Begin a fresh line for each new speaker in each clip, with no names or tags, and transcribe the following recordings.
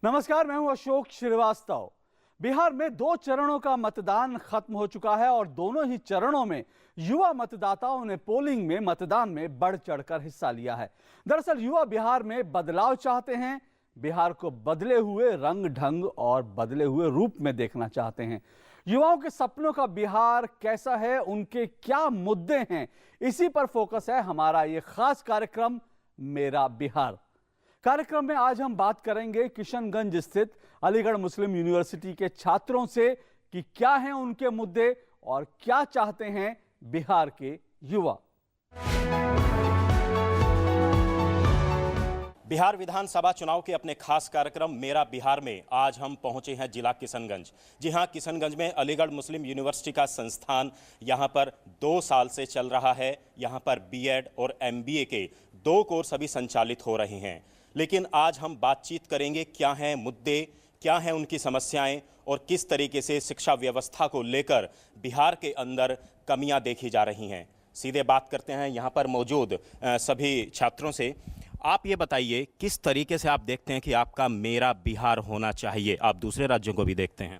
नमस्कार, मैं हूं अशोक श्रीवास्तव। बिहार में 2 चरणों का मतदान खत्म हो चुका है और दोनों ही चरणों में युवा मतदाताओं ने पोलिंग में मतदान में बढ़ चढ़कर हिस्सा लिया है। दरअसल युवा बिहार में बदलाव चाहते हैं, बिहार को बदले हुए रंग ढंग और बदले हुए रूप में देखना चाहते हैं। युवाओं के सपनों का बिहार कैसा है, उनके क्या मुद्दे हैं, इसी पर फोकस है हमारा ये खास कार्यक्रम मेरा बिहार। कार्यक्रम में आज हम बात करेंगे किशनगंज स्थित अलीगढ़ मुस्लिम यूनिवर्सिटी के छात्रों से कि क्या हैं उनके मुद्दे और क्या चाहते हैं बिहार के युवा।
बिहार विधानसभा चुनाव के अपने खास कार्यक्रम मेरा बिहार में आज हम पहुंचे हैं जिला किशनगंज। जी हां, किशनगंज में अलीगढ़ मुस्लिम यूनिवर्सिटी का संस्थान यहां पर 2 साल से चल रहा है। यहां पर बीएड और एमबीए के 2 कोर्स अभी संचालित हो रहे हैं। लेकिन आज हम बातचीत करेंगे क्या हैं मुद्दे, क्या हैं उनकी समस्याएं और किस तरीके से शिक्षा व्यवस्था को लेकर बिहार के अंदर कमियां देखी जा रही हैं। सीधे बात करते हैं यहाँ पर मौजूद सभी छात्रों से। आप ये बताइए किस तरीके से आप देखते हैं कि आपका मेरा बिहार होना चाहिए। आप दूसरे राज्यों को भी देखते हैं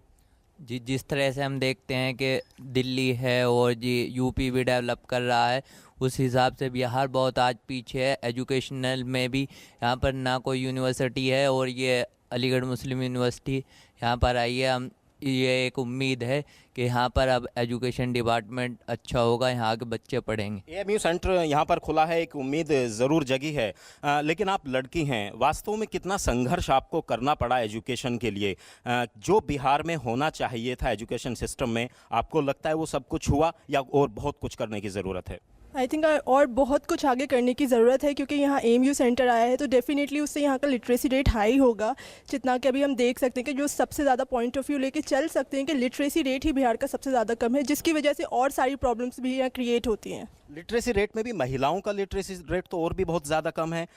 जी, जिस तरह से हम देखते हैं कि दिल्ली है और जी यूपी भी डेवलप कर रहा है, उस हिसाब से बिहार बहुत आज पीछे है। एजुकेशनल में भी यहाँ पर ना कोई यूनिवर्सिटी है और ये अलीगढ़ मुस्लिम यूनिवर्सिटी यहाँ पर आई है। हम ये एक उम्मीद है कि यहाँ पर अब एजुकेशन डिपार्टमेंट अच्छा होगा, यहाँ के बच्चे पढ़ेंगे।
एएमयू सेंटर यहाँ पर खुला है, एक उम्मीद ज़रूर जगी है। लेकिन आप लड़की हैं, वास्तव में कितना संघर्ष आपको करना पड़ा एजुकेशन के लिए? जो बिहार में होना चाहिए था एजुकेशन सिस्टम में, आपको लगता है वो सब कुछ हुआ या और बहुत कुछ करने की ज़रूरत है?
आई थिंक और बहुत कुछ आगे करने की ज़रूरत है, क्योंकि यहाँ एएमयू सेंटर आया है तो डेफिनेटली उससे यहाँ का लिटरेसी रेट हाई होगा। जितना कि अभी हम देख सकते हैं कि जो सबसे ज़्यादा पॉइंट ऑफ व्यू लेके चल सकते हैं कि लिटरेसी रेट ही बिहार का सबसे ज़्यादा कम है, जिसकी वजह से और सारी प्रॉब्लम्स भी यहाँ क्रिएट होती हैं।
लिटरेसी रेट में भी महिलाओं का लिटरेसी रेट तो और भी बहुत ज़्यादा कम है।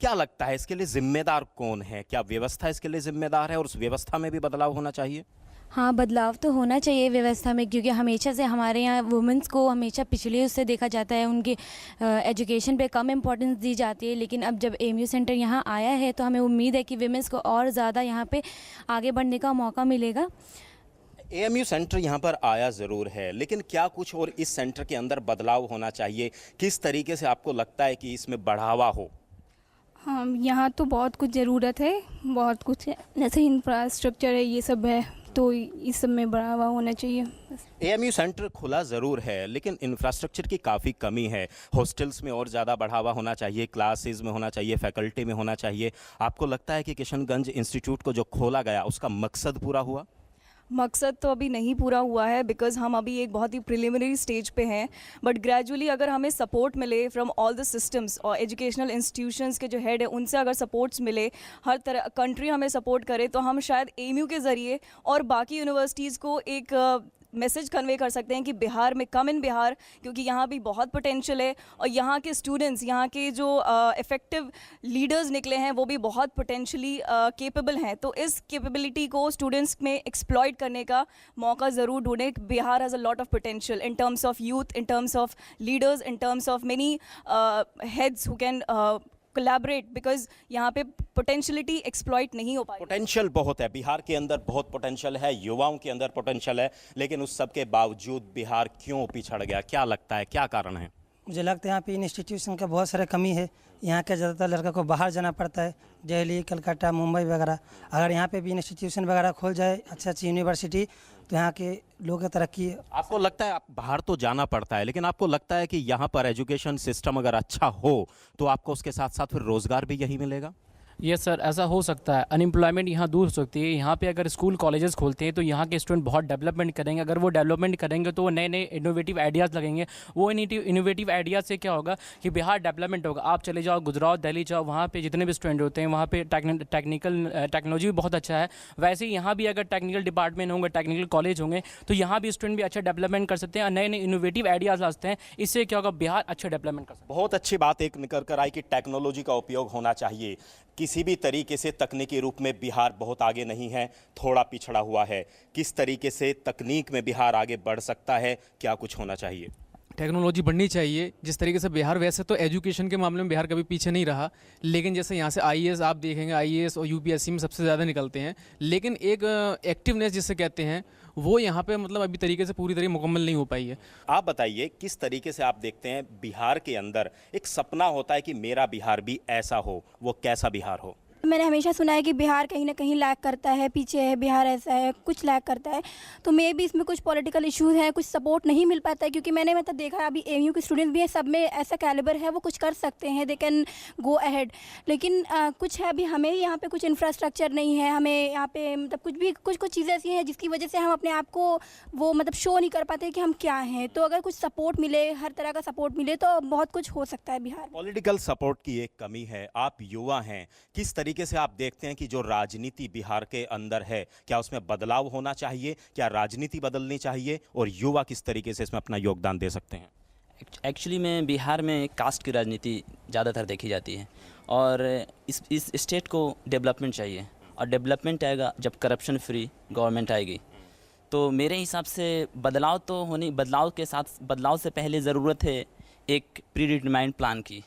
क्या लगता है इसके लिए जिम्मेदार कौन है? क्या व्यवस्था इसके लिए जिम्मेदार है और उस व्यवस्था में भी बदलाव होना चाहिए?
हाँ, बदलाव तो होना चाहिए व्यवस्था में, क्योंकि हमेशा से हमारे यहाँ वुमेंस को हमेशा पिछले उससे देखा जाता है, उनके एजुकेशन पे कम इम्पोर्टेंस दी जाती है। लेकिन अब जब एएमयू सेंटर यहाँ आया है तो हमें उम्मीद है कि वुमेंस को और ज़्यादा यहाँ पे आगे बढ़ने का मौका मिलेगा।
एएमयू सेंटर यहाँ पर आया ज़रूर है, लेकिन क्या कुछ और इस सेंटर के अंदर बदलाव होना चाहिए? किस तरीके से आपको लगता है कि इसमें बढ़ावा हो?
हाँ, यहाँ तो बहुत कुछ ज़रूरत है, बहुत कुछ है, जैसे इंफ्रास्ट्रक्चर है, ये सब है, तो इस सब में बढ़ावा होना चाहिए।
एएमयू सेंटर खुला ज़रूर है, लेकिन इंफ्रास्ट्रक्चर की काफ़ी कमी है। हॉस्टल्स में और ज़्यादा बढ़ावा होना चाहिए, क्लासेस में होना चाहिए, फैकल्टी में होना चाहिए। आपको लगता है कि किशनगंज इंस्टीट्यूट को जो खोला गया उसका मकसद पूरा हुआ?
मकसद तो अभी नहीं पूरा हुआ है, बिकॉज़ हम अभी एक बहुत ही प्रिलिमिनरी स्टेज पे हैं। बट ग्रेजुअली अगर हमें सपोर्ट मिले फ्रॉम ऑल द सिस्टम्स और एजुकेशनल इंस्टीट्यूशंस के जो हेड है उनसे अगर सपोर्ट्स मिले, हर तरह कंट्री हमें सपोर्ट करे, तो हम शायद एएमयू के ज़रिए और बाकी यूनिवर्सिटीज़ को एक मैसेज कन्वे कर सकते हैं कि बिहार में कम इन बिहार, क्योंकि यहाँ भी बहुत पोटेंशियल है और यहाँ के स्टूडेंट्स, यहाँ के जो इफ़ेक्टिव लीडर्स निकले हैं वो भी बहुत पोटेंशली केपेबल हैं। तो इस केपेबिलिटी को स्टूडेंट्स में एक्सप्लॉइट करने का मौका ज़रूर ढूंढें। Bihar has a lot of potential in terms of youth, in terms of leaders, in terms of many heads who can collaborate, because यहाँ पे पोटेंशियलिटी एक्सप्लॉइट नहीं हो पाई।
पोटेंशियल बहुत है, बिहार के अंदर बहुत पोटेंशियल है, युवाओं के अंदर पोटेंशियल है, लेकिन उस सब के बावजूद बिहार क्यों पिछड़ गया? क्या लगता है, क्या कारण है?
मुझे लगता है यहाँ पे इंस्टीट्यूशन का बहुत सारा कमी है। यहाँ के ज़्यादातर लड़का को बाहर जाना पड़ता है, दिल्ली, कलकत्ता, मुंबई वगैरह। अगर यहाँ पे भी इंस्टीट्यूशन वगैरह खोल जाए, अच्छी यूनिवर्सिटी, तो यहाँ के लोगों की तरक्की।
आपको लगता है, आप बाहर तो जाना पड़ता है, लेकिन आपको लगता है कि यहाँ पर एजुकेशन सिस्टम अगर अच्छा हो तो आपको उसके साथ साथ फिर रोज़गार भी यही मिलेगा?
यस सर, ऐसा हो सकता है। अनएम्प्लॉयमेंट यहाँ दूर हो सकती है। यहाँ पे अगर स्कूल कॉलेजेस खोलते हैं तो यहाँ के स्टूडेंट बहुत डेवलपमेंट करेंगे। अगर वो डेवलपमेंट करेंगे तो वो नए नए इनोवेटिव आइडियाज़ लगेंगे। वो इनोवेटिव आइडियाज़ से क्या होगा कि बिहार डेवलपमेंट होगा। आप चले जाओ गुजरात, दिल्ली जाओ, वहाँ पे जितने भी स्टूडेंट होते हैं वहाँ पे टेक्नोलॉजी भी बहुत अच्छा है। वैसे ही यहाँ भी अगर टेक्निकल डिपार्टमेंट होंगे, टेक्निकल कॉलेज होंगे, तो यहाँ भी स्टूडेंट भी अच्छा डेवलपमेंट कर सकते हैं, नए नए इनोवेटिव आइडियाज़ लाते हैं। इससे क्या होगा, बिहार अच्छा डेवलपमेंट कर सकता है।
बहुत अच्छी बात एक निकल कर आई कि टेक्नोलॉजी का उपयोग होना चाहिए। किसी भी तरीके से तकनीकी रूप में बिहार बहुत आगे नहीं है, थोड़ा पिछड़ा हुआ है। किस तरीके से तकनीक में बिहार आगे बढ़ सकता है, क्या कुछ होना चाहिए?
टेक्नोलॉजी बढ़नी चाहिए जिस तरीके से बिहार, वैसे तो एजुकेशन के मामले में बिहार कभी पीछे नहीं रहा, लेकिन जैसे यहाँ से आईएएस आप देखेंगे, आईएएस और यूपीएससी में सबसे ज़्यादा निकलते हैं, लेकिन एक एक्टिवनेस जिसे कहते हैं वो यहाँ पे मतलब अभी तरीके से पूरी तरह मुकम्मल नहीं हो पाई है।
आप बताइए किस तरीके से आप देखते हैं बिहार के अंदर एक सपना होता है कि मेरा बिहार भी ऐसा हो, वो कैसा बिहार हो?
मैंने हमेशा सुना है कि बिहार कहीं ना कहीं लैग करता है, पीछे है, बिहार ऐसा है, कुछ लैग करता है। तो मे भी इसमें कुछ पॉलिटिकल इश्यूज हैं, कुछ सपोर्ट नहीं मिल पाता है, क्योंकि मैंने मतलब देखा अभी एमयू के स्टूडेंट्स भी हैं, सब में ऐसा कैलिबर है, वो कुछ कर सकते हैं, दे कैन गो अहेड। लेकिन कुछ है अभी हमें यहाँ पे कुछ इंफ्रास्ट्रक्चर नहीं है, हमें यहाँ पे मतलब कुछ चीज़ें ऐसी हैं जिसकी वजह से हम अपने आप को वो मतलब शो नहीं कर पाते कि हम क्या हैं। तो अगर कुछ सपोर्ट मिले, हर तरह का सपोर्ट मिले तो बहुत कुछ हो सकता है बिहार में।
पॉलिटिकल सपोर्ट की एक कमी है। आप युवा हैं, किस तरीके से आप देखते हैं कि जो राजनीति बिहार के अंदर है, क्या उसमें बदलाव होना चाहिए, क्या राजनीति बदलनी चाहिए, और युवा किस तरीके से इसमें अपना योगदान दे सकते हैं?
एक्चुअली में बिहार में कास्ट की राजनीति ज़्यादातर देखी जाती है और इस स्टेट को डेवलपमेंट चाहिए, और डेवलपमेंट आएगा जब करप्शन फ्री गवर्नमेंट आएगी। तो मेरे हिसाब से बदलाव तो होने, बदलाव से पहले ज़रूरत है एक प्री डिटरमाइंड प्लान की,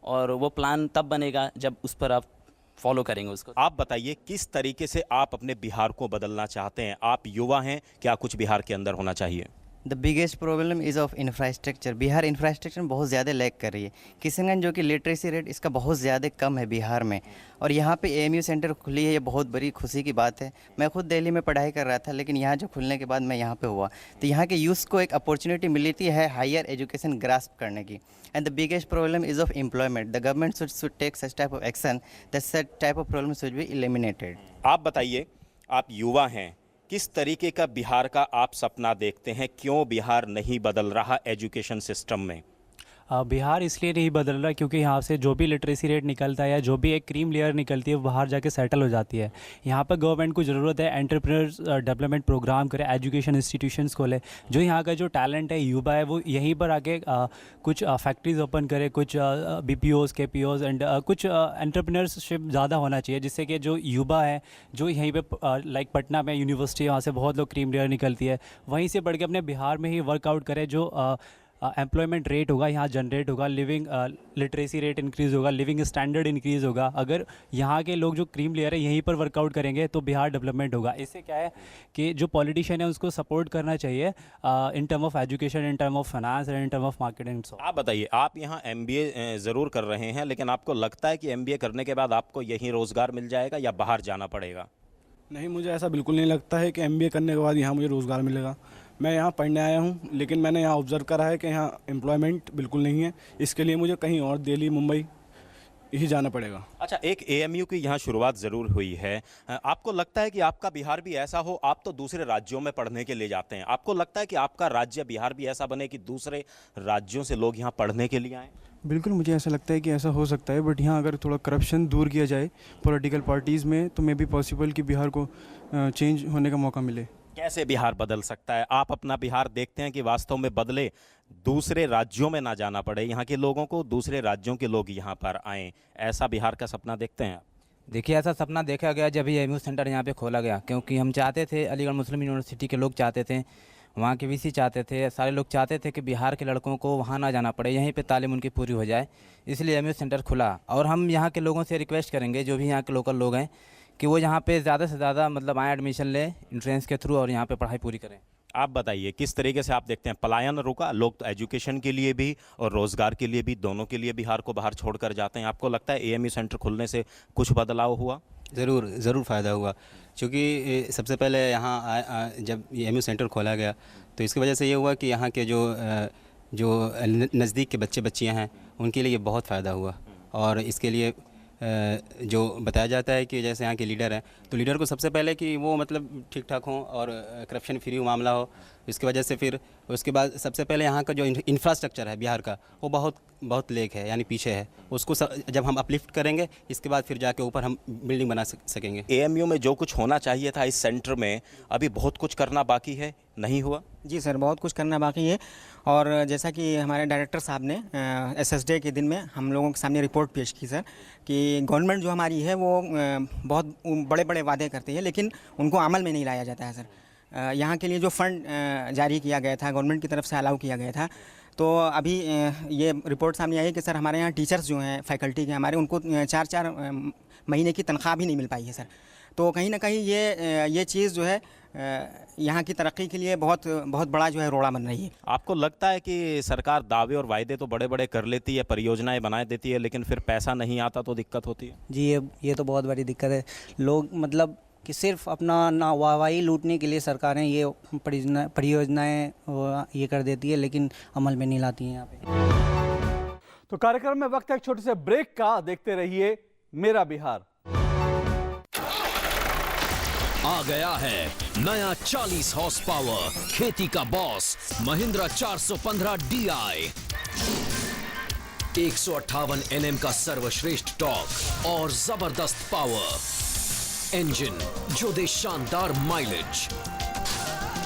और वो प्लान तब बनेगा जब उस पर आप फॉलो करेंगे उसको।
आप बताइए किस तरीके से आप अपने बिहार को बदलना चाहते हैं? आप युवा हैं, क्या कुछ बिहार के अंदर होना चाहिए?
The biggest problem is of infrastructure. Bihar infrastructure में बहुत ज़्यादा लैग कर रही है। किशनगंज जो कि लिटरेसी रेट इसका बहुत ज़्यादा कम है बिहार में, और यहाँ पे एएमयू सेंटर खुली है, ये बहुत बड़ी खुशी की बात है। मैं खुद दिल्ली में पढ़ाई कर रहा था, लेकिन यहाँ जो खुलने के बाद मैं यहाँ पे हुआ, तो यहाँ के यूथ को एक अपॉर्चुनिटी मिलती है हायर एजुकेशन ग्रास्प करने की। And the biggest problem is of employment. The government should take such type of action that such type of problem should be eliminated.
आप बताइए, आप युवा हैं, किस तरीके का बिहार का आप सपना देखते हैं? क्यों बिहार नहीं बदल रहा एजुकेशन सिस्टम में?
बिहार इसलिए नहीं बदल रहा क्योंकि यहाँ से जो भी लिटरेसी रेट निकलता है या जो भी एक क्रीम लेयर निकलती है वो बाहर जाके सेटल हो जाती है। यहाँ पर गवर्नमेंट को ज़रूरत है एंटरप्रेन्योर्स डेवलपमेंट प्रोग्राम करे, एजुकेशन इंस्टीट्यूशंस खोले, जो यहाँ का जो टैलेंट है, युवा है, वो यहीं पर आके कुछ फैक्ट्रीज ओपन करे, कुछ BPOs KPOs एंड कुछ एंटरप्रेन्योरशिप ज़्यादा होना चाहिए, जिससे कि जो युवा है, जो यहीं पे लाइक पटना में यूनिवर्सिटी है, वहाँ से बहुत लोग क्रीम लेयर निकलती है, वहीं से बढ़ के अपने बिहार में ही वर्कआउट करे। जो एम्प्लॉयमेंट रेट होगा यहाँ जनरेट होगा, लिविंग लिटरेसी रेट इंक्रीज़ होगा, लिविंग स्टैंडर्ड इंक्रीज़ होगा। अगर यहाँ के लोग जो क्रीम लेयर है यहीं पर वर्कआउट करेंगे तो बिहार डेवलपमेंट होगा। इससे क्या है कि जो पॉलिटिशियन है उसको सपोर्ट करना चाहिए in term of education, in term of finance and in term of marketing.
आप बताइए, आप यहाँ MBA ज़रूर कर रहे हैं, लेकिन आपको लगता है कि MBA करने के बाद आपको यहीं रोज़गार मिल जाएगा या बाहर जाना पड़ेगा?
नहीं, मुझे ऐसा बिल्कुल नहीं लगता है कि MBA करने के बाद यहाँ मुझे रोज़गार मिलेगा। मैं यहाँ पढ़ने आया हूँ, लेकिन मैंने यहाँ ऑब्ज़र्व करा है कि यहाँ एम्प्लॉयमेंट बिल्कुल नहीं है। इसके लिए मुझे कहीं और, दिल्ली, मुंबई ही जाना पड़ेगा।
अच्छा, एक AMU की यहाँ शुरुआत ज़रूर हुई है। आपको लगता है कि आपका बिहार भी ऐसा हो? आप तो दूसरे राज्यों में पढ़ने के लिए जाते हैं, आपको लगता है कि आपका राज्य बिहार भी ऐसा बने कि दूसरे राज्यों से लोग यहाँ पढ़ने के लिए आएँ?
बिल्कुल, मुझे ऐसा लगता है कि ऐसा हो सकता है, बट यहाँ अगर थोड़ा करप्शन दूर किया जाए पॉलिटिकल पार्टीज़ में तो मे बी पॉसिबल कि बिहार को चेंज होने का मौका मिले।
कैसे बिहार बदल सकता है? आप अपना बिहार देखते हैं कि वास्तव में बदले, दूसरे राज्यों में ना जाना पड़े, यहाँ के लोगों को दूसरे राज्यों के लोग यहाँ पर आएँ, ऐसा बिहार का सपना देखते हैं आप?
देखिए, ऐसा सपना देखा गया जब ये एमयू सेंटर यहाँ पे खोला गया, क्योंकि हम चाहते थे, अलीगढ़ मुस्लिम यूनिवर्सिटी के लोग चाहते थे, वहाँ के VC चाहते थे, सारे लोग चाहते थे कि बिहार के लड़कों को वहाँ ना जाना पड़े, यहीं पे तालीम उनकी पूरी हो जाए, इसलिए एमयू सेंटर खुला। और हम यहाँ के लोगों से रिक्वेस्ट करेंगे, जो भी यहाँ के लोकल लोग हैं, कि वो यहाँ पे ज़्यादा से ज़्यादा मतलब आए, एडमिशन ले इंट्रेंस के थ्रू और यहाँ पे पढ़ाई पूरी करें।
आप बताइए, किस तरीके से आप देखते हैं पलायन रुका? लोग तो एजुकेशन के लिए भी और रोज़गार के लिए भी, दोनों के लिए बिहार को बाहर छोड़कर जाते हैं। आपको लगता है AMU सेंटर खुलने से कुछ बदलाव हुआ?
ज़रूर फ़ायदा हुआ, क्योंकि सबसे पहले यहाँ जब AMU सेंटर खोला गया तो इसकी वजह से ये हुआ कि यहाँ के जो नज़दीक के बच्चे बच्चियाँ हैं उनके लिए बहुत फ़ायदा हुआ। और इसके लिए जो बताया जाता है कि जैसे यहाँ के लीडर हैं, तो लीडर को सबसे पहले कि वो मतलब ठीक ठाक हों और करप्शन फ्री मामला हो, इसकी वजह से फिर उसके बाद सबसे पहले यहाँ का जो इंफ्रास्ट्रक्चर है बिहार का, वो बहुत लेक है, यानी पीछे है। उसको जब हम अपलिफ्ट करेंगे, इसके बाद फिर जाके ऊपर हम बिल्डिंग बना सकेंगे।
AMU में जो कुछ होना चाहिए था इस सेंटर में, अभी बहुत कुछ करना बाकी है, नहीं हुआ?
जी सर, बहुत कुछ करना बाकी है। और जैसा कि हमारे डायरेक्टर साहब ने SSD के दिन में हम लोगों के सामने रिपोर्ट पेश की सर, कि गवर्नमेंट जो हमारी है वो बहुत बड़े बड़े वादे करती है, लेकिन उनको अमल में नहीं लाया जाता है सर। यहाँ के लिए जो फंड जारी किया गया था, गवर्नमेंट की तरफ से अलाउ किया गया था, तो अभी ये रिपोर्ट सामने आई है कि सर हमारे यहाँ टीचर्स जो हैं फैकल्टी के हमारे, उनको 4-4 महीने की तनख्वाह भी नहीं मिल पाई है सर। तो कहीं ना कहीं ये चीज़ जो है यहाँ की तरक्की के लिए बहुत बहुत बड़ा जो है रोड़ा बन रही है।
आपको लगता है कि सरकार दावे और वायदे तो बड़े बड़े कर लेती है, परियोजनाएं बना देती है, लेकिन फिर पैसा नहीं आता तो दिक्कत होती है?
जी ये तो बहुत बड़ी दिक्कत है। लोग मतलब कि सिर्फ अपना ना वाहवाही लूटने के लिए सरकारें ये परियोजनाएं ये कर देती है, लेकिन अमल में नहीं लाती हैं यहाँ पे।
तो कार्यक्रम में वक्त है एक छोटे से ब्रेक का। देखते रहिए मेरा बिहार।
आ गया है नया 40 हॉर्स पावर खेती का बॉस महिंद्रा 415 DI। 158 NM का सर्वश्रेष्ठ टॉर्क और जबरदस्त पावर। इंजन जो दे शानदार माइलेज,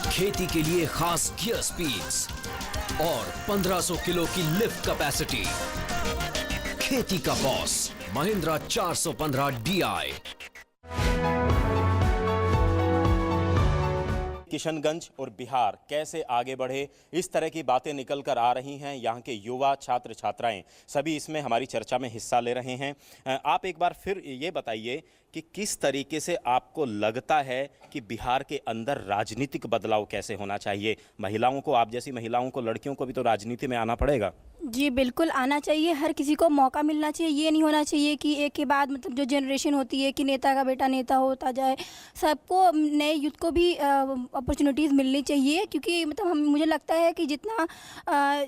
खेती के लिए खास गियर स्पीड्स और 1500 किलो की लिफ्ट कैपेसिटी। खेती का बॉस महिंद्रा 415 DI।
किशनगंज और बिहार कैसे आगे बढ़े, इस तरह की बातें निकल कर आ रही हैं। यहाँ के युवा छात्र छात्राएं सभी इसमें हमारी चर्चा में हिस्सा ले रहे हैं। आप एक बार फिर ये बताइए कि किस तरीके से आपको लगता है कि बिहार के अंदर राजनीतिक बदलाव कैसे होना चाहिए? महिलाओं को, आप जैसी महिलाओं को, लड़कियों को भी तो राजनीति में आना पड़ेगा।
जी बिल्कुल आना चाहिए, हर किसी को मौका मिलना चाहिए। ये नहीं होना चाहिए कि एक के बाद मतलब जो जनरेशन होती है कि नेता का बेटा नेता होता जाए। सबको, नए यूथ को भी अपॉर्चुनिटीज़ मिलनी चाहिए, क्योंकि मतलब मुझे लगता है कि जितना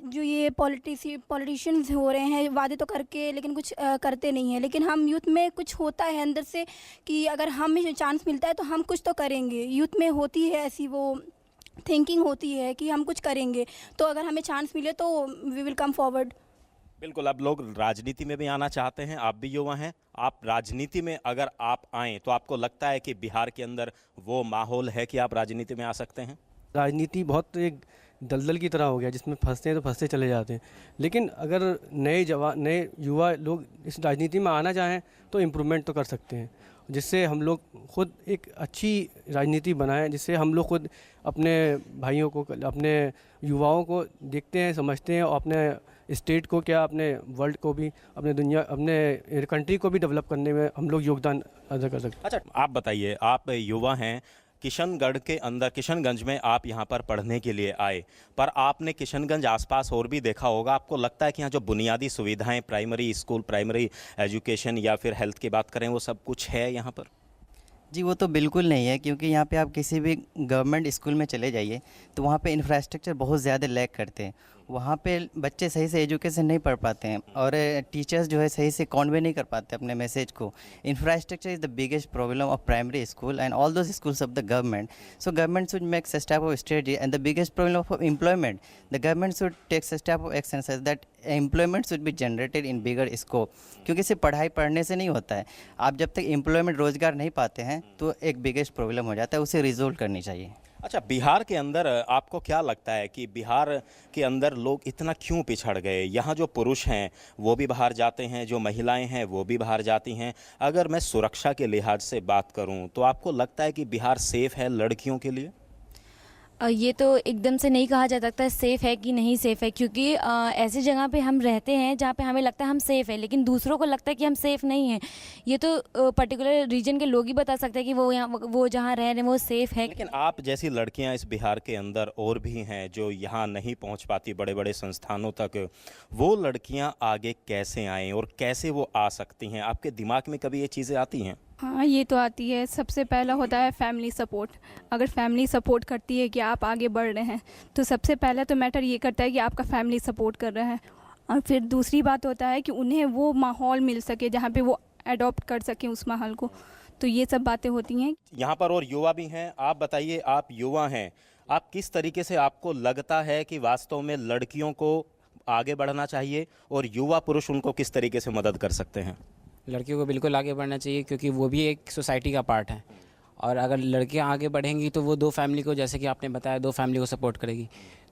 जो ये पॉलिटिशियंस हो रहे हैं वादे तो करके लेकिन कुछ करते नहीं हैं, लेकिन हम यूथ में कुछ होता है अंदर से कि अगर हमें चांस मिलता है तो हम कुछ तो करेंगे। यूथ में होती है ऐसी वो थिंकिंग होती है कि हम कुछ करेंगे, तो अगर हमें चांस मिले तो वी विल कम फॉरवर्ड।
बिल्कुल, अब लोग राजनीति में भी आना चाहते हैं। आप भी युवा हैं, आप राजनीति में अगर आप आएँ तो आपको लगता है कि बिहार के अंदर वो माहौल है कि आप राजनीति में आ सकते हैं?
राजनीति बहुत एक दलदल की तरह हो गया, जिसमें फंसते हैं तो फंसते चले जाते हैं। लेकिन अगर नए युवा लोग इस राजनीति में आना चाहें तो इम्प्रूवमेंट तो कर सकते हैं, जिससे हम लोग खुद एक अच्छी राजनीति बनाएं, जिससे हम लोग खुद अपने भाइयों को, अपने युवाओं को देखते हैं, समझते हैं, और अपने स्टेट को क्या, अपने वर्ल्ड को भी, अपने दुनिया, अपने कंट्री को भी डेवलप करने में हम लोग योगदान अदा कर सकते हैं।
अच्छा, आप बताइए, आप युवा हैं, किशनगंज में आप यहाँ पर पढ़ने के लिए आए, पर आपने किशनगंज आसपास और भी देखा होगा। आपको लगता है कि यहाँ जो बुनियादी सुविधाएं, प्राइमरी स्कूल, प्राइमरी एजुकेशन या फिर हेल्थ की बात करें, वो सब कुछ है यहाँ पर?
जी वो तो बिल्कुल नहीं है, क्योंकि यहाँ पे आप किसी भी गवर्नमेंट स्कूल में चले जाइए तो वहाँ पे इंफ्रास्ट्रक्चर बहुत ज़्यादा लैक करते हैं। वहाँ पे बच्चे सही से एजुकेशन नहीं पढ़ पाते हैं और टीचर्स जो है सही से कन्वे नहीं कर पाते अपने मैसेज को। Infrastructure is the biggest problem of primary school and all those schools of the government. So government should make such type of strategy and the biggest problem of employment, the government should take such type of action such that employment should be generated in bigger scope. क्योंकि सिर्फ पढ़ाई पढ़ने से नहीं होता है, आप जब तक एम्प्लॉयमेंट रोजगार नहीं पाते हैं तो एक बिगेस्ट प्रॉब्लम हो जाता है, उसे रिजोल्व करनी चाहिए।
अच्छा, बिहार के अंदर आपको क्या लगता है कि बिहार के अंदर लोग इतना क्यों पिछड़ गए? यहाँ जो पुरुष हैं वो भी बाहर जाते हैं, जो महिलाएं हैं वो भी बाहर जाती हैं। अगर मैं सुरक्षा के लिहाज से बात करूँ तो आपको लगता है कि बिहार सेफ़ है लड़कियों के लिए?
ये तो एकदम से नहीं कहा जा सकता सेफ़ है कि नहीं सेफ़ है, क्योंकि ऐसी जगह पे हम रहते हैं जहाँ पे हमें लगता है हम सेफ़ है, लेकिन दूसरों को लगता है कि हम सेफ़ नहीं हैं। ये तो पर्टिकुलर रीजन के लोग ही बता सकते हैं कि वो जहाँ रह रहे हैं वो सेफ़ है।
लेकिन आप जैसी लड़कियाँ इस बिहार के अंदर और भी हैं जो यहाँ नहीं पहुँच पाती बड़े बड़े संस्थानों तक, वो लड़कियाँ आगे कैसे आएँ और कैसे वो आ सकती हैं? आपके दिमाग में कभी ये चीज़ें आती हैं?
हाँ, ये तो आती है। सबसे पहला होता है फैमिली सपोर्ट। अगर फैमिली सपोर्ट करती है कि आप आगे बढ़ रहे हैं तो सबसे पहले तो मैटर ये करता है कि आपका फैमिली सपोर्ट कर रहा है, और फिर दूसरी बात होता है कि उन्हें वो माहौल मिल सके जहाँ पे वो अडॉप्ट कर सकें उस माहौल को। तो ये सब बातें होती हैं।
यहाँ पर और युवा भी हैं। आप बताइए, आप युवा हैं, आप किस तरीके से आपको लगता है कि वास्तव में लड़कियों को आगे बढ़ना चाहिए और युवा पुरुष उनको किस तरीके से मदद कर सकते हैं?
लड़कियों को बिल्कुल आगे बढ़ना चाहिए, क्योंकि वो भी एक सोसाइटी का पार्ट है, और अगर लड़कियां आगे बढ़ेंगी तो वो दो फैमिली को, जैसे कि आपने बताया, दो फैमिली को सपोर्ट करेगी।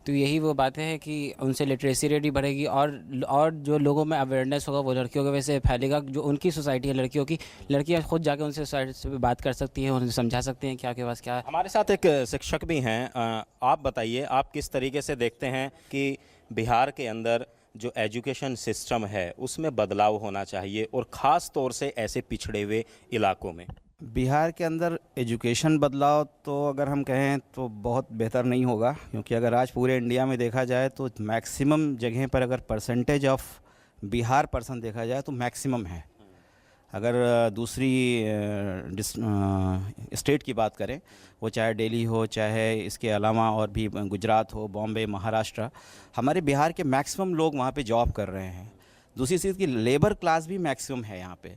तो यही वो बातें हैं कि उनसे लिटरेसी रेट भी बढ़ेगी और जो लोगों में अवेयरनेस होगा वो लड़कियों के वजह से फैलेगा। जो उनकी सोसाइटी है लड़कियों की, लड़कियाँ खुद जाके उनसे सोसाइटी से बात कर सकती हैं, उन्हें समझा सकती हैं क्या के पास क्या है।
हमारे साथ एक शिक्षक भी हैं। आप बताइए, आप किस तरीके से देखते हैं कि बिहार के अंदर जो एजुकेशन सिस्टम है उसमें बदलाव होना चाहिए, और ख़ास तौर से ऐसे पिछड़े हुए इलाकों में?
बिहार के अंदर एजुकेशन बदलाव तो अगर हम कहें तो बहुत बेहतर नहीं होगा, क्योंकि अगर आज पूरे इंडिया में देखा जाए तो मैक्सिमम जगह पर अगर परसेंटेज ऑफ बिहार पर्सन देखा जाए तो मैक्सिमम है। अगर दूसरी स्टेट की बात करें, वो चाहे दिल्ली हो, चाहे इसके अलावा और भी गुजरात हो, बॉम्बे, महाराष्ट्र, हमारे बिहार के मैक्सिमम लोग वहाँ पे जॉब कर रहे हैं। दूसरी चीज़ की लेबर क्लास भी मैक्सिमम है यहाँ पे।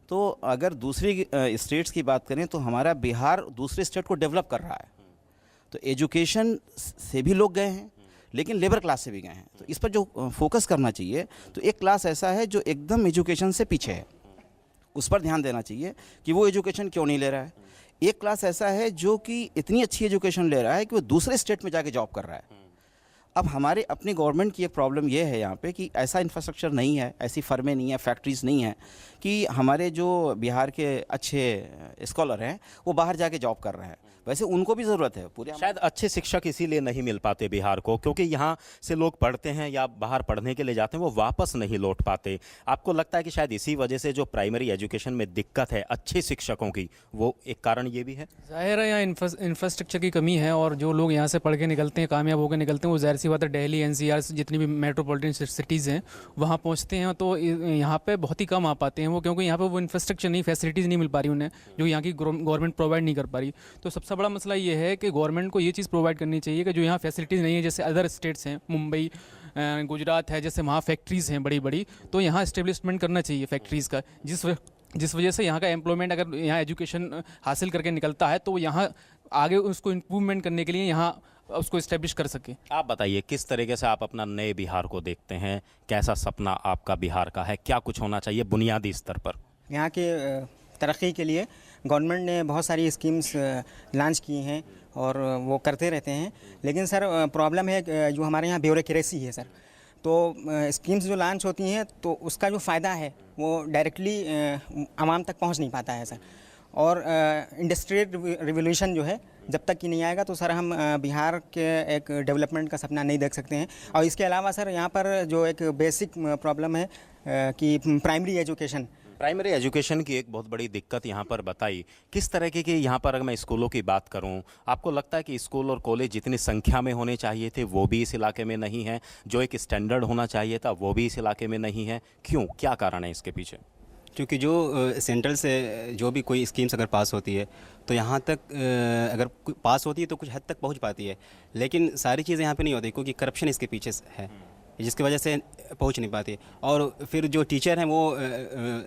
तो अगर दूसरी स्टेट्स की बात करें तो हमारा बिहार दूसरे स्टेट को डेवलप कर रहा है। तो एजुकेशन से भी लोग गए हैं, लेकिन लेबर क्लास से भी गए हैं। तो इस पर जो फोकस करना चाहिए, तो एक क्लास ऐसा है जो एकदम एजुकेशन से पीछे है, उस पर ध्यान देना चाहिए कि वो एजुकेशन क्यों नहीं ले रहा है। एक क्लास ऐसा है जो कि इतनी अच्छी एजुकेशन ले रहा है कि वो दूसरे स्टेट में जाके जॉब कर रहा है। अब हमारे अपनी गवर्नमेंट की एक प्रॉब्लम ये है यहाँ पे कि ऐसा इंफ्रास्ट्रक्चर नहीं है, ऐसी फर्में नहीं है, फैक्ट्रीज़ नहीं है कि हमारे जो बिहार के अच्छे स्कॉलर हैं वो बाहर जाके जॉब कर रहे हैं। वैसे उनको भी ज़रूरत है पूरे।
शायद अच्छे शिक्षक इसीलिए नहीं मिल पाते बिहार को, क्योंकि यहाँ से लोग पढ़ते हैं या बाहर पढ़ने के लिए जाते हैं, वो वापस नहीं लौट पाते। आपको लगता है कि शायद इसी वजह से जो प्राइमरी एजुकेशन में दिक्कत है अच्छे शिक्षकों की, वो एक कारण ये भी है?
ज़ाहिर है यहाँ इंफ्रास्ट्रक्चर की कमी है, और जो लोग यहाँ से पढ़ के निकलते हैं, कामयाब होकर निकलते हैं, वो ज़ाहिर सी बात है दिल्ली, एनसीआर जितनी भी मेट्रोपॉलिटन सिटीज़ हैं वहाँ पहुँचते हैं, तो यहाँ पे बहुत ही कम आ पाते हैं वो, क्योंकि यहाँ पे वो इंफ्रास्ट्रक्चर नहीं, फैसिलिटीज़ नहीं मिल पा रही उन्हें, जो यहाँ की गवर्नमेंट प्रोवाइड नहीं कर पा रही। तो सबसे बड़ा मसला ये है कि गवर्नमेंट को ये चीज़ प्रोवाइड करनी चाहिए कि जो यहाँ फैसिलिटीज़ नहीं है, जैसे अदर स्टेट्स हैं, मुंबई, गुजरात है, जैसे वहाँ फैक्ट्रीज़ हैं बड़ी बड़ी, तो यहाँ इस्टेब्लिशमेंट करना चाहिए फैक्ट्रीज़ का, जिस वजह से यहाँ का एम्प्लॉयमेंट, अगर यहाँ एजुकेशन हासिल करके निकलता है तो यहाँ आगे उसको इम्प्रूवमेंट करने के लिए यहाँ उसको इस्टेब्लिश कर सके।
आप बताइए, किस तरीके से आप अपना नए बिहार को देखते हैं? कैसा सपना आपका बिहार का है? क्या कुछ होना चाहिए बुनियादी स्तर पर?
यहाँ के तरक्की के लिए गवर्नमेंट ने बहुत सारी स्कीम्स लॉन्च की हैं और वो करते रहते हैं, लेकिन सर प्रॉब्लम है जो हमारे यहाँ ब्यूरोक्रेसी है सर। तो स्कीम्स जो लॉन्च होती हैं तो उसका जो फ़ायदा है वो डायरेक्टली आवाम तक पहुँच नहीं पाता है सर। और इंडस्ट्रियल रिवोल्यूशन जो है जब तक कि नहीं आएगा तो सर हम बिहार के एक डेवलपमेंट का सपना नहीं देख सकते हैं। और इसके अलावा सर यहाँ पर जो एक बेसिक प्रॉब्लम है कि प्राइमरी एजुकेशन
की एक बहुत बड़ी दिक्कत यहाँ पर बताई। किस तरह की यहाँ पर अगर मैं स्कूलों की बात करूँ, आपको लगता है कि स्कूल और कॉलेज जितनी संख्या में होने चाहिए थे वो भी इस इलाके में नहीं है? जो एक स्टैंडर्ड होना चाहिए था वो भी इस इलाके में नहीं है? क्यों, क्या कारण है इसके पीछे?
क्योंकि जो सेंट्रल से जो भी कोई स्कीम्स अगर पास होती है तो यहाँ तक अगर पास होती है तो कुछ हद तक पहुँच पाती है, लेकिन सारी चीज़ें यहाँ पे नहीं होती, क्योंकि करप्शन इसके पीछे है, जिसकी वजह से पहुँच नहीं पाती। और फिर जो टीचर हैं वो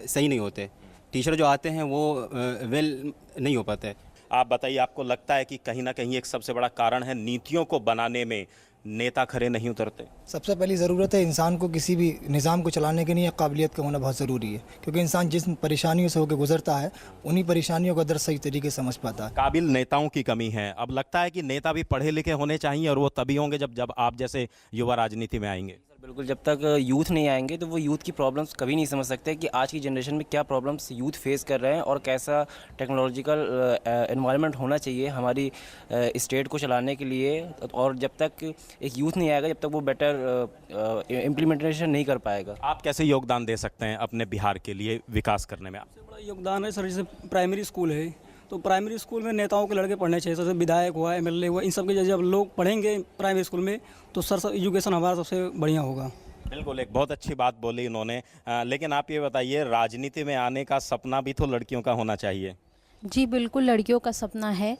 सही नहीं होते, टीचर जो आते हैं वो वेल नहीं हो पाते।
आप बताइए, आपको लगता है कि कहीं ना कहीं एक सबसे बड़ा कारण है नीतियों को बनाने में नेता खरे नहीं उतरते?
सबसे पहली ज़रूरत है इंसान को किसी भी निज़ाम को चलाने के लिए काबिलियत का होना बहुत ज़रूरी है, क्योंकि इंसान जिस परेशानियों से होकर गुजरता है उन्हीं परेशानियों का दर्द सही तरीके से समझ पाता है।
काबिल नेताओं की कमी है। अब लगता है कि नेता भी पढ़े लिखे होने चाहिए, और वो तभी होंगे जब आप जैसे युवा राजनीति में आएंगे।
बिल्कुल, जब तक यूथ नहीं आएंगे तो वो यूथ की प्रॉब्लम्स कभी नहीं समझ सकते कि आज की जनरेशन में क्या प्रॉब्लम्स यूथ फेस कर रहे हैं और कैसा टेक्नोलॉजिकल एनवायरनमेंट होना चाहिए हमारी स्टेट को चलाने के लिए। और जब तक एक यूथ नहीं आएगा, जब तक वो बेटर इम्प्लीमेंटेशन नहीं कर पाएगा।
आप कैसे योगदान दे सकते हैं अपने बिहार के लिए विकास करने में?
सबसे बड़ा योगदान है सर, जैसे प्राइमरी स्कूल है तो प्राइमरी स्कूल में नेताओं के लड़के पढ़ने चाहिए, जैसे विधायक हुआ, एमएलए हुआ, इन सब के जब लोग पढ़ेंगे प्राइमरी स्कूल में तो सर एजुकेशन हमारा सबसे बढ़िया होगा।
बिल्कुल, एक बहुत अच्छी बात बोली इन्होंने। लेकिन आप ये बताइए, राजनीति में आने का सपना भी तो लड़कियों का होना चाहिए।
जी बिल्कुल, लड़कियों का सपना है,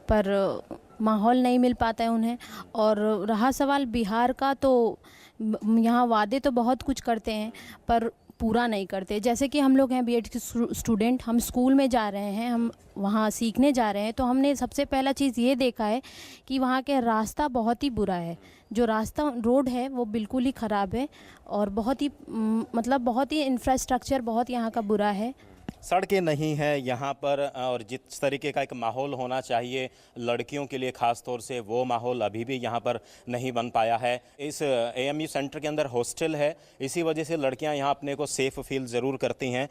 पर माहौल नहीं मिल पाता है उन्हें। और रहा सवाल बिहार का, तो यहाँ वादे तो बहुत कुछ करते हैं पर पूरा नहीं करते। जैसे कि हम लोग हैं बीएड के स्टूडेंट, हम स्कूल में जा रहे हैं, हम वहाँ सीखने जा रहे हैं, तो हमने सबसे पहला चीज़ ये देखा है कि वहाँ के रास्ता बहुत ही बुरा है। जो रास्ता रोड है वो बिल्कुल ही ख़राब है, और बहुत ही मतलब बहुत ही इंफ्रास्ट्रक्चर बहुत यहाँ का बुरा है।
सड़कें नहीं हैं यहाँ पर और जिस तरीके का एक माहौल होना चाहिए लड़कियों के लिए ख़ास तौर से वो माहौल अभी भी यहाँ पर नहीं बन पाया है। इस एएमयू सेंटर के अंदर हॉस्टल है, इसी वजह से लड़कियाँ यहाँ अपने को सेफ़ फील ज़रूर करती हैं,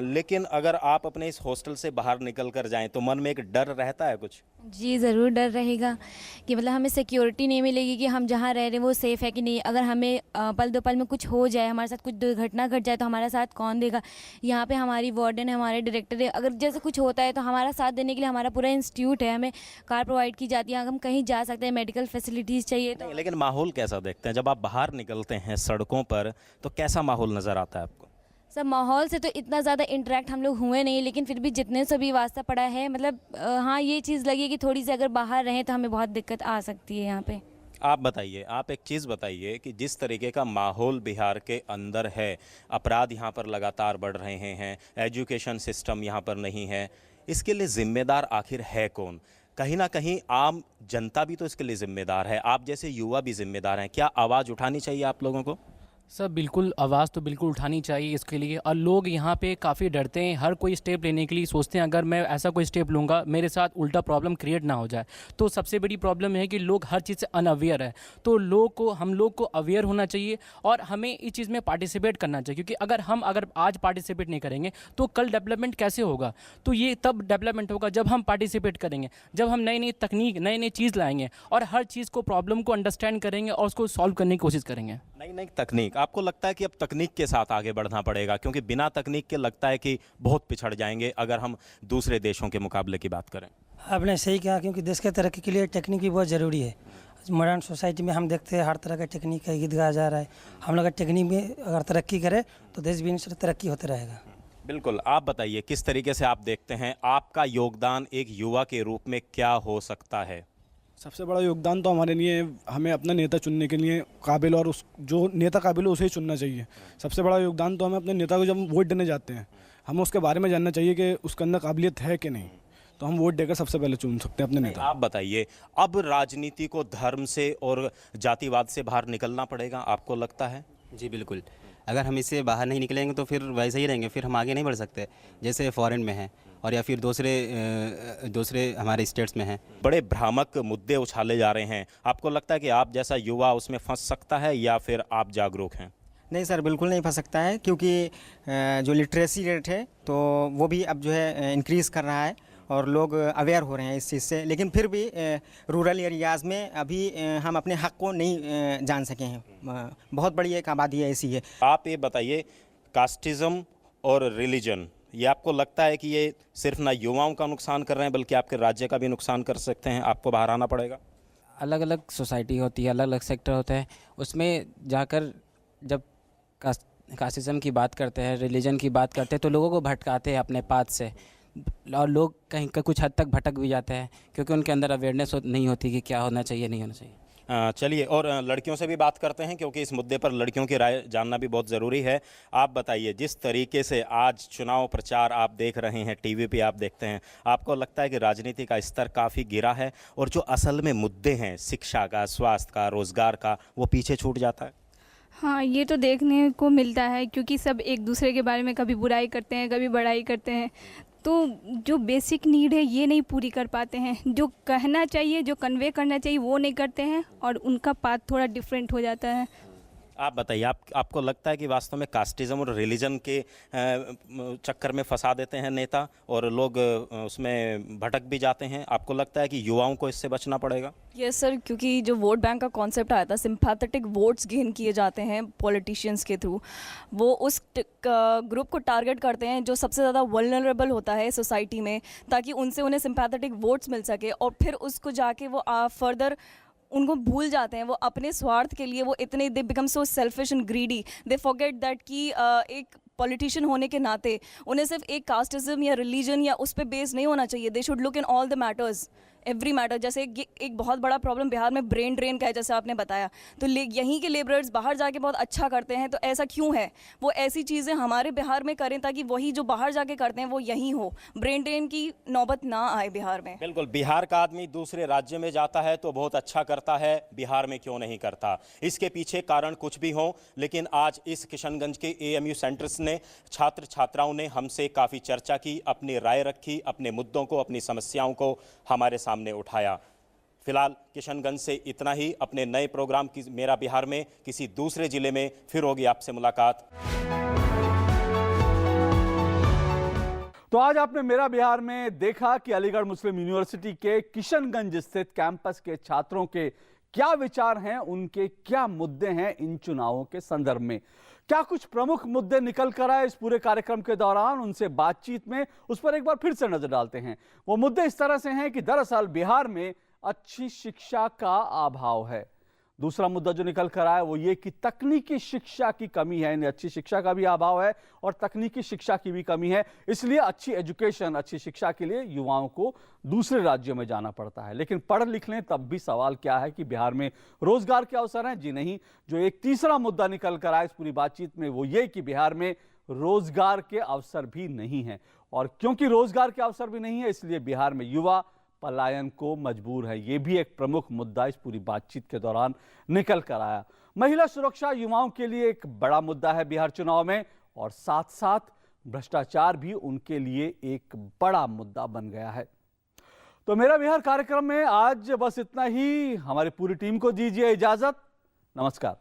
लेकिन अगर आप अपने इस हॉस्टल से बाहर निकल कर जाएँ तो मन में एक डर रहता है कुछ?
जी ज़रूर डर रहेगा कि मतलब हमें सिक्योरिटी नहीं मिलेगी कि हम जहाँ रह रहे हैं वो सेफ़ है कि नहीं। अगर हमें पल दो पल में कुछ हो जाए, हमारे साथ कुछ दुर्घटना घट जाए तो हमारा साथ कौन देगा। यहाँ पे हमारी वार्डन है, हमारे डायरेक्टर है, अगर जैसे कुछ होता है तो हमारा साथ देने के लिए हमारा पूरा इंस्टीट्यूट है, हमें कार प्रोवाइड की जाती है, हम कहीं जा सकते हैं, मेडिकल फैसिलिटीज़ चाहिए तो।
लेकिन माहौल कैसा देखते हैं जब आप बाहर निकलते हैं सड़कों पर, तो कैसा माहौल नज़र आता है आपको?
सब माहौल से तो इतना ज़्यादा इंटरेक्ट हम लोग हुए नहीं, लेकिन फिर भी जितने से भी वास्ता पड़ा है, मतलब हाँ ये चीज़ लगी कि थोड़ी सी अगर बाहर रहें तो हमें बहुत दिक्कत आ सकती है यहाँ पे।
आप बताइए, आप एक चीज़ बताइए कि जिस तरीके का माहौल बिहार के अंदर है, अपराध यहाँ पर लगातार बढ़ रहे हैं, एजुकेशन सिस्टम यहाँ पर नहीं है, इसके लिए ज़िम्मेदार आखिर है कौन? कहीं ना कहीं आम जनता भी तो इसके लिए ज़िम्मेदार है, आप जैसे युवा भी ज़िम्मेदार हैं। क्या आवाज़ उठानी चाहिए आप लोगों को?
सर बिल्कुल आवाज़ तो बिल्कुल उठानी चाहिए इसके लिए, और लोग यहाँ पे काफ़ी डरते हैं हर कोई स्टेप लेने के लिए, सोचते हैं अगर मैं ऐसा कोई स्टेप लूँगा मेरे साथ उल्टा प्रॉब्लम क्रिएट ना हो जाए। तो सबसे बड़ी प्रॉब्लम है कि लोग हर चीज़ से अनअवेयर है, तो हम लोग को अवेयर होना चाहिए और हमें इस चीज़ में पार्टिसिपेट करना चाहिए, क्योंकि अगर आज पार्टिसिपेट नहीं करेंगे तो कल डेवलपमेंट कैसे होगा? तो ये तब डेवलपमेंट होगा जब हम पार्टिसिपेट करेंगे, जब हम नई नई तकनीक नई नई चीज़ लाएंगे और हर चीज़ को प्रॉब्लम को अंडरस्टैंड करेंगे और उसको सॉल्व करने की कोशिश करेंगे।
नई नई तकनीक, आपको लगता है कि अब तकनीक के साथ आगे बढ़ना पड़ेगा, क्योंकि बिना तकनीक के लगता है कि बहुत पिछड़ जाएंगे अगर हम दूसरे देशों के मुकाबले की बात करें?
आपने सही कहा, क्योंकि देश के तरक्की के लिए टेक्निक भी बहुत ज़रूरी है। मॉडर्न सोसाइटी में हम देखते हैं हर तरह का टेक्निक का गीत गाया जा रहा है। हम लोग टेक्निक में अगर तरक्की करें तो देश भी तरक्की होता रहेगा।
बिल्कुल। आप बताइए किस तरीके से आप देखते हैं, आपका योगदान एक युवा के रूप में क्या हो सकता है?
सबसे बड़ा योगदान तो हमारे लिए हमें अपना नेता चुनने के लिए काबिल, और उस जो नेता काबिल है उसे ही चुनना चाहिए। सबसे बड़ा योगदान तो हमें अपने नेता को, जब हम वोट देने जाते हैं, हमें उसके बारे में जानना चाहिए कि उसके अंदर काबिलियत है कि नहीं, तो हम वोट देकर सबसे पहले चुन सकते हैं अपने नेता।
आप बताइए, अब राजनीति को धर्म से और जातिवाद से बाहर निकलना पड़ेगा, आपको लगता है?
जी बिल्कुल, अगर हम इससे बाहर नहीं निकलेंगे तो फिर वैसे ही रहेंगे, फिर हम आगे नहीं बढ़ सकते जैसे फॉरेन में हैं और या फिर दूसरे हमारे स्टेट्स में हैं।
बड़े भ्रामक मुद्दे उछाले जा रहे हैं, आपको लगता है कि आप जैसा युवा उसमें फंस सकता है या फिर आप जागरूक हैं?
नहीं सर, बिल्कुल नहीं फंस सकता है, क्योंकि जो लिटरेसी रेट है तो वो भी अब जो है इंक्रीज़ कर रहा है और लोग अवेयर हो रहे हैं इस चीज़ से। लेकिन फिर भी रूरल एरियाज़ में अभी हम अपने हक़ को नहीं जान सके हैं। बहुत बड़ी एक आबादी ऐसी है।
आप ये बताइए, कास्टिज़म और रिलीजन, ये आपको लगता है कि ये सिर्फ ना युवाओं का नुकसान कर रहे हैं बल्कि आपके राज्य का भी नुकसान कर सकते हैं? आपको बाहर आना पड़ेगा।
अलग अलग सोसाइटी होती है, अलग अलग सेक्टर होते हैं, उसमें जाकर जब कास्टिज़म की बात करते हैं, रिलीजन की बात करते हैं, तो लोगों को भटकाते हैं अपने पाथ से, और लोग कहीं कुछ हद तक भटक भी जाते हैं क्योंकि उनके अंदर अवेयरनेस नहीं होती कि क्या होना चाहिए नहीं होना चाहिए।
चलिए, और लड़कियों से भी बात करते हैं क्योंकि इस मुद्दे पर लड़कियों की राय जानना भी बहुत ज़रूरी है। आप बताइए, जिस तरीके से आज चुनाव प्रचार आप देख रहे हैं, टीवी पे आप देखते हैं, आपको लगता है कि राजनीति का स्तर काफ़ी गिरा है और जो असल में मुद्दे हैं शिक्षा का, स्वास्थ्य का, रोज़गार का, वो पीछे छूट जाता है?
हाँ, ये तो देखने को मिलता है, क्योंकि सब एक दूसरे के बारे में कभी बुराई करते हैं, कभी बड़ाई करते हैं, तो जो बेसिक नीड है ये नहीं पूरी कर पाते हैं। जो कहना चाहिए, जो कन्वे करना चाहिए वो नहीं करते हैं और उनका पाथ थोड़ा डिफरेंट हो जाता है।
आप बताइए, आपको लगता है कि वास्तव में कास्टिज़म और रिलीजन के चक्कर में फंसा देते हैं नेता और लोग उसमें भटक भी जाते हैं? आपको लगता है कि युवाओं को इससे बचना पड़ेगा?
यस सर, क्योंकि जो वोट बैंक का कॉन्सेप्ट आया था, सिंपैथेटिक वोट्स गेन किए जाते हैं पॉलिटिशियंस के थ्रू, वो उस ग्रुप को टारगेट करते हैं जो सबसे ज़्यादा वल्नरेबल होता है सोसाइटी में, ताकि उनसे उन्हें सिंपैथेटिक वोट्स मिल सके, और फिर उसको जाके वो फर्दर उनको भूल जाते हैं। वो अपने स्वार्थ के लिए वो इतने, they become so selfish and greedy, they forget that कि एक पॉलिटिशियन होने के नाते उन्हें सिर्फ एक कास्टिज्म या रिलीजन या उस पर बेस नहीं होना चाहिए। They should look in all the matters every matter. जैसे एक बहुत बड़ा प्रॉब्लम बिहार में ब्रेन ड्रेन का है, जैसे आपने बताया, तो यहीं के लेबरर्स बाहर जाके बहुत अच्छा करते हैं, तो ऐसा क्यों है? वो ऐसी चीज़ें हमारे बिहार में करें ताकि वही जो बाहर जाके करते हैं वो यहीं हो, ब्रेन ड्रेन की नौबत ना आए बिहार में।
बिल्कुल, बिहार का आदमी दूसरे राज्य में जाता है तो बहुत अच्छा करता है, बिहार में क्यों नहीं करता? इसके पीछे कारण कुछ भी हो, लेकिन आज इस किशनगंज के एएमयू सेंटर्स ने, छात्र छात्राओं ने हमसे काफ़ी चर्चा की, अपनी राय रखी, अपने मुद्दों को, अपनी समस्याओं को हमारे सामने उठाया। फिलहाल किशनगंज से इतना ही। अपने नए प्रोग्राम की मेरा बिहार में किसी दूसरे जिले में फिर होगी आपसे मुलाकात।
तो आज आपने मेरा बिहार में देखा कि अलीगढ़ मुस्लिम यूनिवर्सिटी के किशनगंज स्थित कैंपस के छात्रों के क्या विचार हैं, उनके क्या मुद्दे हैं इन चुनावों के संदर्भ में। क्या कुछ प्रमुख मुद्दे निकल कर आए इस पूरे कार्यक्रम के दौरान, उनसे बातचीत में, उस पर एक बार फिर से नजर डालते हैं। वो मुद्दे इस तरह से हैं कि दरअसल बिहार में अच्छी शिक्षा का अभाव है। दूसरा मुद्दा जो निकल कर आया वो ये कि तकनीकी शिक्षा की कमी है, यानी अच्छी शिक्षा का भी अभाव है और तकनीकी शिक्षा की भी कमी है। इसलिए अच्छी एजुकेशन, अच्छी शिक्षा के लिए युवाओं को दूसरे राज्यों में जाना पड़ता है। लेकिन पढ़ लिख लें तब भी सवाल क्या है कि बिहार में रोजगार के अवसर हैं? जी नहीं। जो एक तीसरा मुद्दा निकल कर आया इस पूरी बातचीत में वो ये कि बिहार में रोजगार के अवसर भी नहीं है, और क्योंकि रोजगार के अवसर भी नहीं है इसलिए बिहार में युवा पलायन को मजबूर है। यह भी एक प्रमुख मुद्दा इस पूरी बातचीत के दौरान निकल कर आया। महिला सुरक्षा युवाओं के लिए एक बड़ा मुद्दा है बिहार चुनाव में, और साथ साथ भ्रष्टाचार भी उनके लिए एक बड़ा मुद्दा बन गया है। तो मेरा बिहार कार्यक्रम में आज बस इतना ही। हमारी पूरी टीम को दीजिए इजाजत। नमस्कार।